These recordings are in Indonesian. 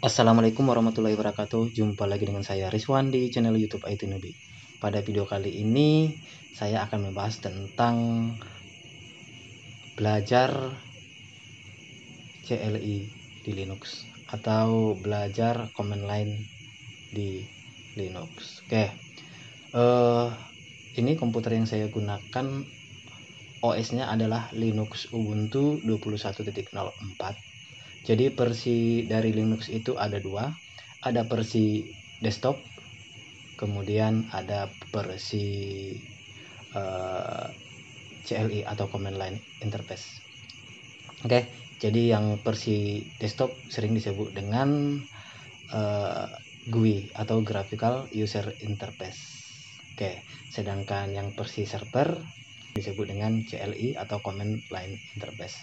Assalamualaikum warahmatullahi wabarakatuh. Jumpa lagi dengan saya Rizwan di channel YouTube IT Newbie. Pada video kali ini saya akan membahas tentang belajar CLI di Linux atau belajar command line di Linux. Ini komputer yang saya gunakan OS-nya adalah Linux Ubuntu 21.04. Jadi versi dari Linux itu ada dua, ada versi desktop, kemudian ada versi CLI atau command line interface. Jadi yang versi desktop sering disebut dengan GUI atau graphical user interface. Sedangkan yang versi server disebut dengan CLI atau command line interface.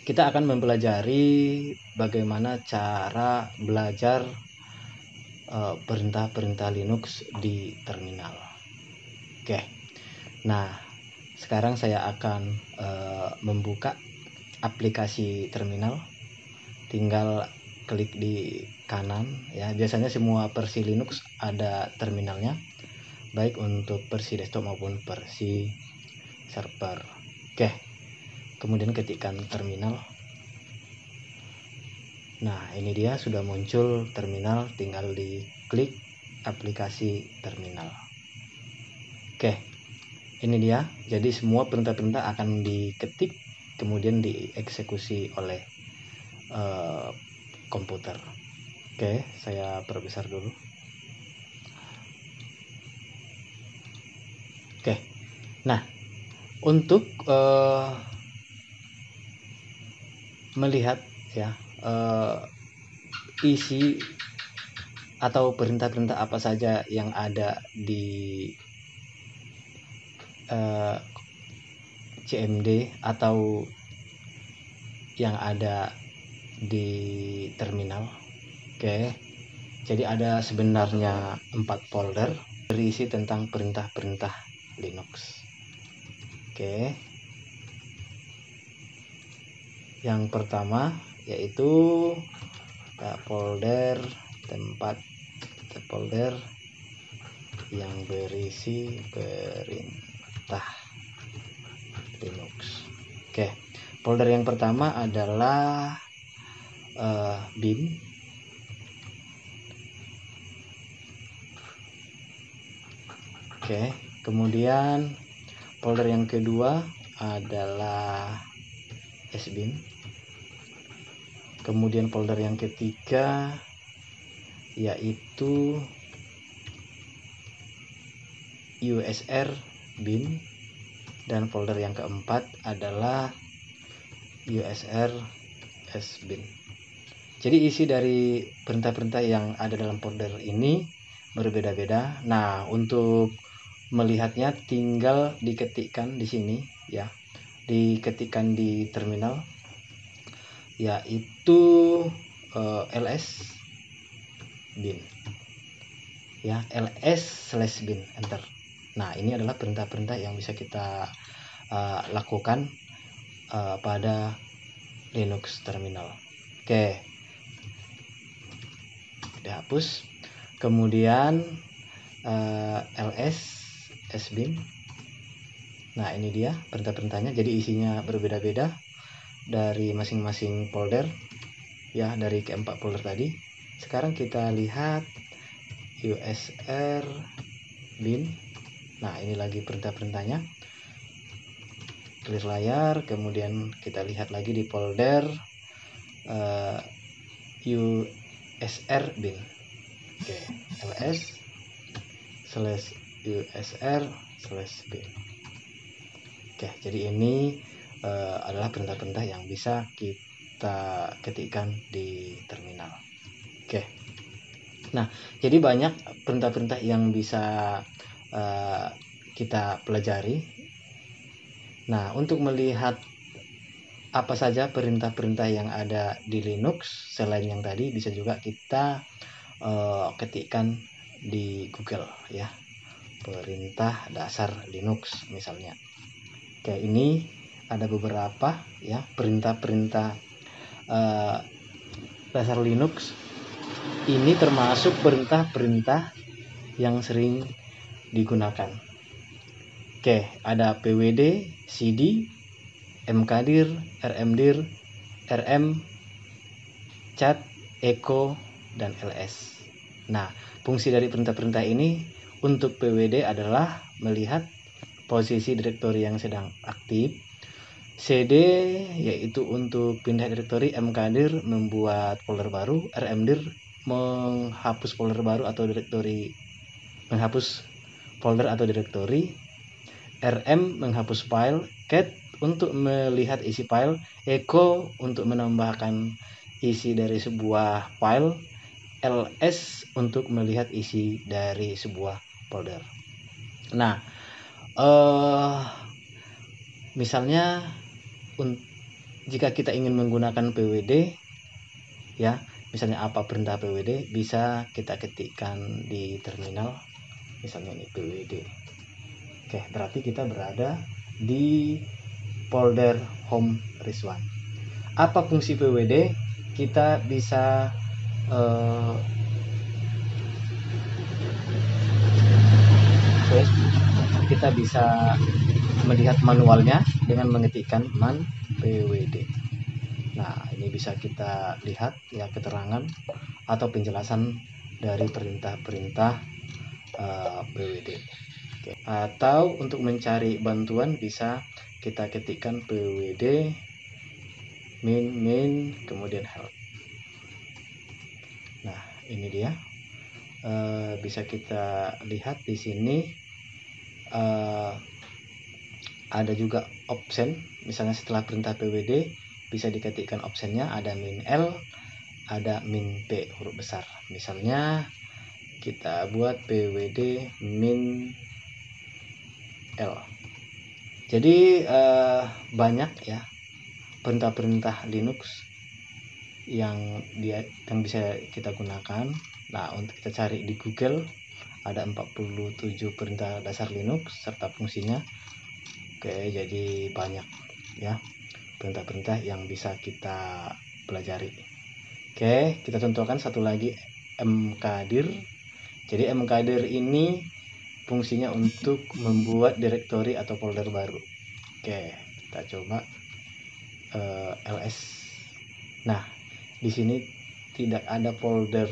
Kita akan mempelajari bagaimana cara belajar perintah-perintah Linux di terminal. Nah, sekarang saya akan membuka aplikasi terminal. Tinggal klik di kanan ya. Biasanya semua versi Linux ada terminalnya, baik untuk versi desktop maupun versi server. Kemudian ketikkan terminal. Nah, ini dia sudah muncul terminal, tinggal diklik aplikasi terminal. Ini dia. Jadi semua perintah-perintah akan diketik kemudian dieksekusi oleh komputer. Saya perbesar dulu. Nah, untuk melihat ya isi atau perintah-perintah apa saja yang ada di CMD atau yang ada di terminal. Jadi ada sebenarnya 4 folder berisi tentang perintah-perintah Linux. Yang pertama yaitu folder yang berisi perintah Linux. Folder yang pertama adalah bin. Kemudian folder yang kedua adalah sbin. Kemudian folder yang ketiga yaitu usr bin, dan folder yang keempat adalah usr sbin. Jadi isi dari perintah-perintah yang ada dalam folder ini berbeda-beda. Nah, untuk melihatnya tinggal diketikkan di sini ya. Diketikkan di terminal yaitu ls bin ya, ls/bin, enter. Nah, ini adalah perintah-perintah yang bisa kita lakukan pada Linux terminal. Dihapus. Kemudian ls sbin. Nah, ini dia perintah-perintahnya. Jadi isinya berbeda-beda dari masing-masing folder ya, dari keempat folder tadi. Sekarang kita lihat usr bin. Nah, ini lagi perintah-perintahnya. Clear layar. Kemudian kita lihat lagi di folder usr bin. ls/usr/bin. Jadi ini adalah perintah-perintah yang bisa kita ketikkan di terminal. Nah, jadi banyak perintah-perintah yang bisa kita pelajari. Nah, untuk melihat apa saja perintah-perintah yang ada di Linux selain yang tadi, bisa juga kita ketikkan di Google ya, perintah dasar Linux misalnya. Ini ada beberapa ya perintah-perintah dasar Linux ini termasuk perintah-perintah yang sering digunakan. Oke, ada pwd, cd, mkdir, rmdir, rm, cat, echo, dan ls. Nah, fungsi dari perintah-perintah ini untuk pwd adalah melihat posisi direktori yang sedang aktif, cd yaitu untuk pindah direktori, mkdir membuat folder baru, rmdir menghapus folder baru atau direktori, menghapus folder atau direktori, rm menghapus file, cat untuk melihat isi file, echo untuk menambahkan isi dari sebuah file, ls untuk melihat isi dari sebuah folder. Nah, misalnya jika kita ingin menggunakan pwd, ya, misalnya apa perintah pwd, bisa kita ketikkan di terminal, misalnya ini pwd. Oke, berarti kita berada di folder home Rizwan. Apa fungsi pwd? Kita bisa kita bisa melihat manualnya dengan mengetikkan man pwd. Nah, ini bisa kita lihat ya keterangan atau penjelasan dari perintah-perintah pwd. Oke. Atau untuk mencari bantuan bisa kita ketikkan pwd min kemudian help. Nah, ini dia. Bisa kita lihat di sini ada juga option, misalnya setelah perintah pwd bisa diketikkan optionnya, ada min l, ada min p huruf besar. Misalnya kita buat pwd min l. Jadi banyak ya perintah-perintah Linux yang bisa kita gunakan. Nah, untuk kita cari di Google ada 47 perintah dasar Linux serta fungsinya. Oke, jadi banyak ya perintah-perintah yang bisa kita pelajari. Oke, kita contohkan satu lagi, mkdir. Jadi mkdir ini fungsinya untuk membuat direktori atau folder baru. Oke, kita coba ls. Nah, di sini tidak ada folder,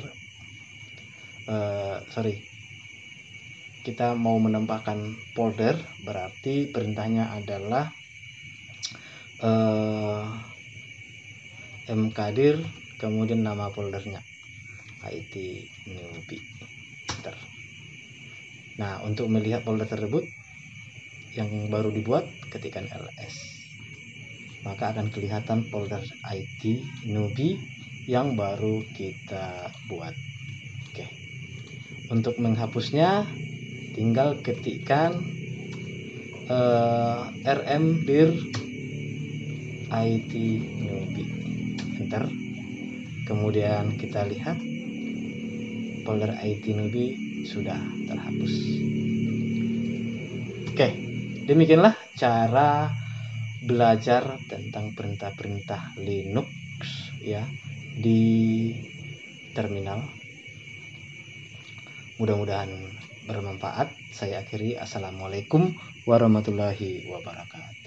kita mau menambahkan folder, berarti perintahnya adalah mkdir kemudian nama foldernya it newbie. Nah, untuk melihat folder tersebut yang baru dibuat, ketikkan ls, maka akan kelihatan folder it newbie yang baru kita buat. Oke, untuk menghapusnya tinggal ketikkan rmdir it newbie, enter. Kemudian kita lihat folder it newbie sudah terhapus. Oke, demikianlah cara belajar tentang perintah-perintah Linux ya di terminal. Mudah-mudahan bermanfaat. Saya akhiri, assalamualaikum warahmatullahi wabarakatuh.